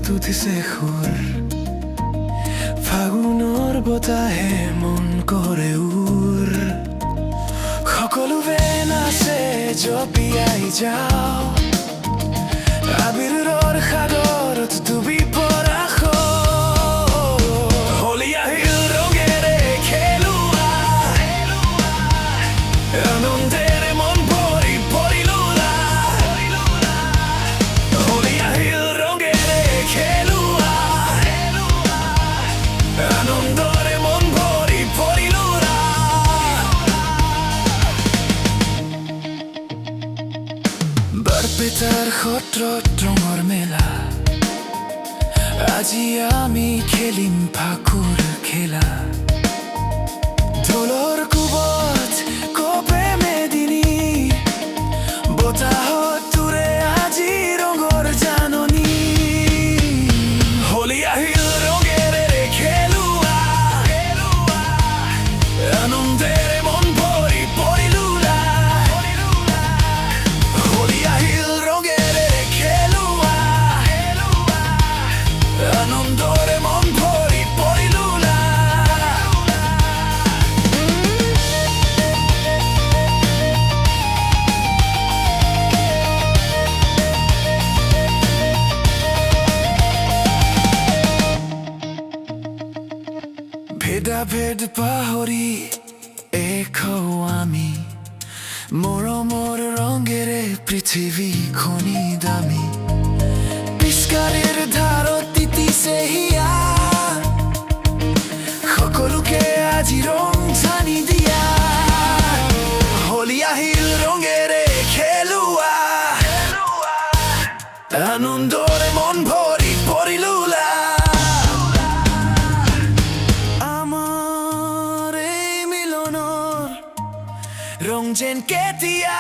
তুধিছে সুৰ ফাগুনৰ বতাহে মন কৰে উৰ সকলো বেন আছে জপিয়াই যাও আবিৰৰ সাগৰত ডুবি পৰা হোলী আহিল ৰঙেৰে খেলোৱা আনন্দেৰে মন ভৰি পৰিলোলা হোলী আহিল ৰঙেৰে খেলোৱা আনন্দৰে মন ভৰি পৰিলোলা বৰপেটাৰ সত্ৰত ৰঙৰ মেলা আজি আমি খেলিম ফাকুৰ খেলা ঢোলৰ কোবত কপে মেদিনী বতাহত তুৰে আজি ৰঙৰ জাননী হোলী আহিল ৰঙেৰে খেলোৱা আনন্দেৰে মন ভৰি পৰিলোলা হোলী আহিল ৰঙেৰে খেলোৱা আনন্দৰে মন ভৰি পৰিলোলা ভেদাভেদ পাহৰি এক হওঁ আমি মৰমৰ ৰঙেৰে পৃথিৱীখনি দামী পিচকাৰীৰ ধাৰত তিতিছে হিয়া সকলোকে আজি ৰং জানি দিয়া হোলী আহিল ৰঙেৰে খেলোৱা আনন্দৰে মন ভৰি পৰিলোলা আমাৰ এই মিলনৰ ৰং যেন কেতিয়া